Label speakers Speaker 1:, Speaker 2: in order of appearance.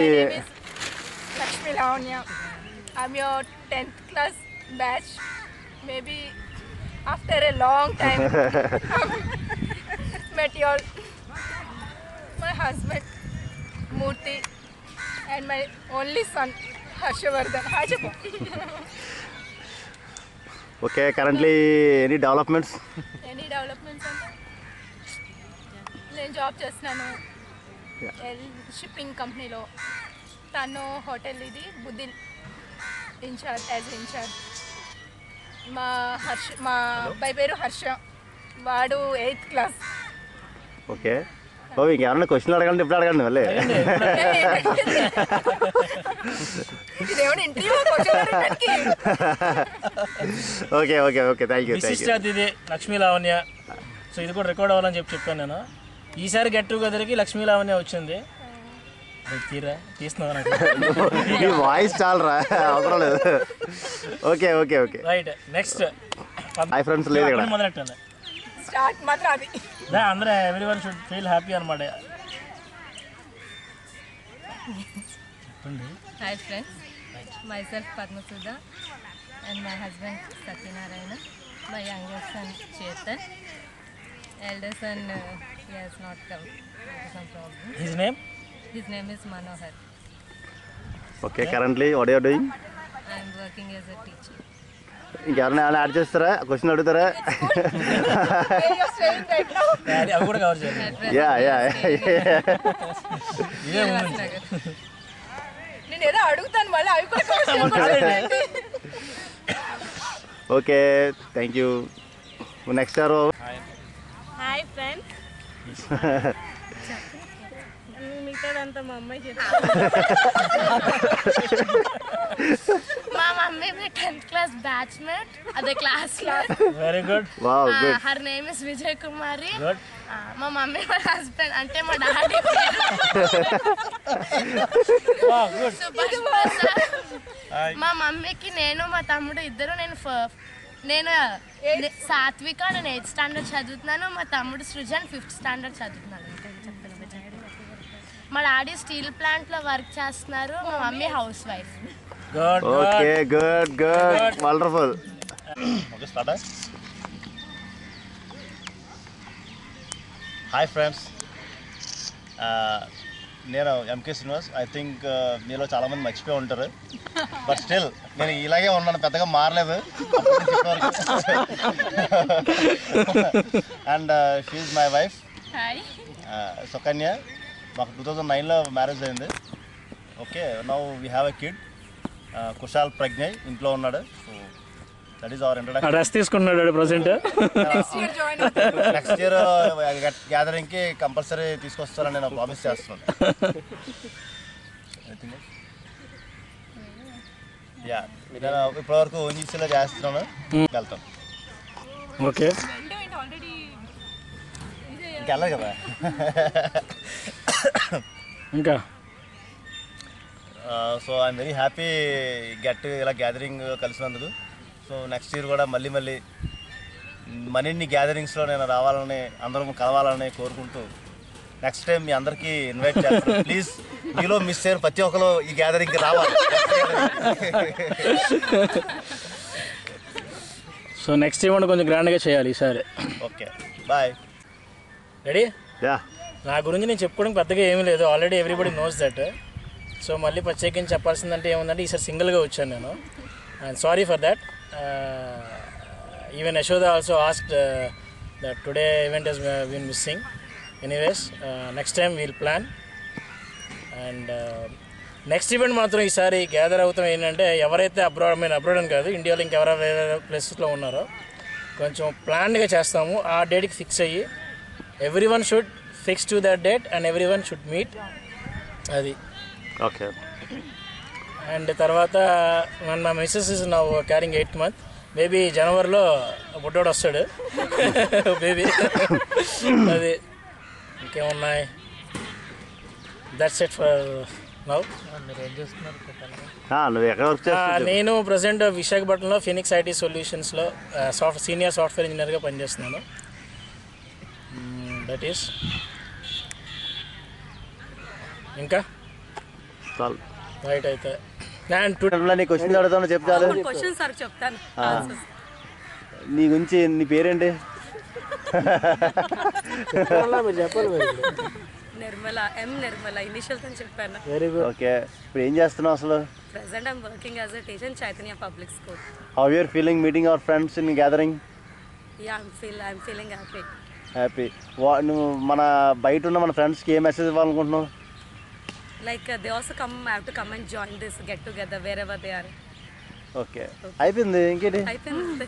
Speaker 1: name is Lakshmi Lavanya. I'm your 10th class batch. Maybe after a long time met you all. My husband Murthy and my only son Harshavardhan. Hi Chappu.
Speaker 2: Okay, currently any developments?
Speaker 1: Any developments అంటే నేను job చేస్తున్నాను shipping కంపెనీలో. తను hotel ఇది బుద్ధిల్ incharge incharge. మా అబ్బాయి పేరు హర్ష, వాడు 8th క్లాస్.
Speaker 2: ఓకే, ఓ ఇంకేమన్నా క్వశ్చన్లు అడగండి, ఇప్పుడు అడగండి మళ్ళీ. Okay okay okay, thank you.
Speaker 3: విశిష్ట అతిథి లక్ష్మీ లావణ్య. సో ఇది కూడా రికార్డ్ అవ్వాలని చెప్పాను నేను. ఈసారి గెట్ టుగెదర్కి లక్ష్మీ లావణ్య వచ్చింది. తీస్తున్నావు
Speaker 2: వాయిస్ చాలరా, అవసరం లేదు. Okay okay okay,
Speaker 3: right. Next
Speaker 2: hi friends. లేదు ఇక్కడ
Speaker 3: మొదలెట్టాలి,
Speaker 1: స్టార్ట్ మాత్రం అది.
Speaker 3: అందరూ ఎవ్రీవన్ షుడ్ ఫీల్ హ్యాపీ అనమాట.
Speaker 4: Hi friends, myself Padma Sudha and my husband Satyanarayana. My younger son Chetan. Elder son he has not come due to some problem.
Speaker 3: His name?
Speaker 4: His name is Manohar.
Speaker 2: Okay, currently what are doing?
Speaker 4: I am working as a teacher.
Speaker 2: ఇంకెవరైనా add చేస్తారా, question అడుగుతారా?
Speaker 3: అవి కూడా cover చేయాలి.
Speaker 2: Yeah yeah,
Speaker 1: నేను ఏదో అడుగుతాను మళ్ళీ అవి కూడా.
Speaker 2: Okay, thank you. నెక్స్ట్ ఎవరు?
Speaker 5: హాయ్ ఫ్రెండ్స్, మిగతాదంతా మా అమ్మాయి చెప్తాను. మా మమ్మీ మీ 10th క్లాస్ బ్యాచ్మేట్, అదే క్లాస్ లో.
Speaker 3: Very good.
Speaker 2: Wow, good.
Speaker 5: Her name is Vijay Kumari.
Speaker 3: Good.
Speaker 5: మా మమ్మీ మా హస్బెండ్ అంటే మా డాడీ సుభాష్ ప్రసాద్. మా మమ్మీకి నేను మా తమ్ముడు ఇద్దరు. నేను సాత్విక, నేను 8th స్టాండర్డ్ చదువుతున్నాను. మా తమ్ముడు సృజన్ 5th స్టాండర్డ్ చదువుతున్నాను. మా డాడీ స్టీల్ ప్లాంట్ లో వర్క్ చేస్తున్నారు. మా mummy house wife.
Speaker 2: Okay, good good, wonderful.
Speaker 6: Okay, start. Hi friends, నేను ఎంకే శ్రీనివాస్. ఐ థింక్ మీలో చాలామంది మర్చిపోయి ఉంటారు, బట్ స్టిల్ నేను ఇలాగే ఉన్నాను, పెద్దగా మారలేదు and she is my wife Sukanya. మాకు 2009లో మ్యారేజ్ అయింది. Okay, now we have a kid Kushal Prajnay, ఇంట్లో ఉన్నాడు. So that is our introduction.
Speaker 3: Rest తీసుకున్నాడు ప్రజెంట్.
Speaker 6: నెక్స్ట్ ఇయర్ గ్యాదరింగ్కి కంపల్సరీ తీసుకొస్తానని నేను ప్రామిస్ చేస్తున్నాను. యా, నేను ఇప్పటివరకు ఓన్జీసీలో చేస్తున్నాను, వెళ్తాను.
Speaker 3: ఓకే,
Speaker 6: ఇంకెళ్ళదు కదా.
Speaker 3: ఇంకా
Speaker 6: సో ఐఎమ్ వెరీ హ్యాపీ ఇలా గ్యాదరింగ్ కలిసినందుకు. సో నెక్స్ట్ ఇయర్ కూడా మళ్ళీ మరిన్ని గ్యాదరింగ్స్లో నేను రావాలని, అందరం కలవాలని కోరుకుంటూ నెక్స్ట్ టైం మీ అందరికీ ఇన్వైట్ చేస్తాను. ప్లీజ్ మీలో మిస్ అయ్యారు ప్రతి ఒక్కరు ఈ గ్యాదరింగ్కి రావాలి.
Speaker 3: సో నెక్స్ట్ ఈవెంట్ కొంచెం గ్రాండ్గా చేయాలి ఈసారి.
Speaker 6: Okay, bye.
Speaker 3: రెడీ?
Speaker 2: యా.
Speaker 3: నా గురించి నేను చెప్పుకోవడానికి పెద్దగా ఏమీ లేదు, already everybody knows that. So మళ్ళీ ప్రత్యేకించి చెప్పాల్సిందంటే ఏముందంటే ఈసారి సింగిల్గా వచ్చాను నేను. And sorry for that. Even Yashoda also asked that today event has been missing. Anyways, next time we'll plan. And next event మాత్రం ఈసారి గ్యాదర్ అవుతాం ఏంటంటే ఎవరైతే అబ్రాడ్ అని కాదు, ఇండియాలో ఇంకెవరో వేరే ప్లేసెస్లో ఉన్నారో కొంచెం ప్లాన్డ్గా చేస్తాము. ఆ డేట్కి ఫిక్స్ అయ్యి everyone should fix to that date and everyone should meet. అది
Speaker 2: ఓకే.
Speaker 3: అండ్ తర్వాత మా missus is now carrying 8th month. Maybe జనవరిలో బుడ్డోడు వస్తాడు బేబీ. అది ఇంకేమున్నాయి, దట్స్ ఇట్ ఫర్ నౌ.
Speaker 2: నువ్వు ఎక్కడ వర్క్ చేస్తావు?
Speaker 3: నేను ప్రజెంట్ విశాఖపట్నంలో ఫినిక్స్ ఐటీ సొల్యూషన్స్లో సీనియర్ సాఫ్ట్వేర్ ఇంజనీర్గా పనిచేస్తున్నాను. That is. ఇంకా
Speaker 2: చాలు
Speaker 3: రైట్ అయితే అండ్ టుడే
Speaker 2: నీ క్వశ్చన్ అడుగుతాను చెప్తాను
Speaker 7: క్వశ్చన్ సార్ చెప్తాను
Speaker 2: నీ గురించి నీ పేరేంటి
Speaker 7: నిర్మల నిర్మల ఇనిషియల్స్ అని చెప్పాను.
Speaker 2: ఓకే ఇప్పుడు ఏం చేస్తున్నావు అసలు?
Speaker 7: Present I'm working as a teacher in Chaitanya public school.
Speaker 2: How you're feeling meeting our friends in gathering?
Speaker 7: Yeah I'm feeling
Speaker 2: happy. నువ్వు మన బయట ఉన్న మన ఫ్రెండ్స్కి ఏ మెసేజ్ ఇవ్వాలనుకుంటున్నావు?
Speaker 7: Like they also have to come and join this get together wherever they are.
Speaker 2: Okay అయిపోయింది ఇంకేంటి?
Speaker 7: అయిపోయింది.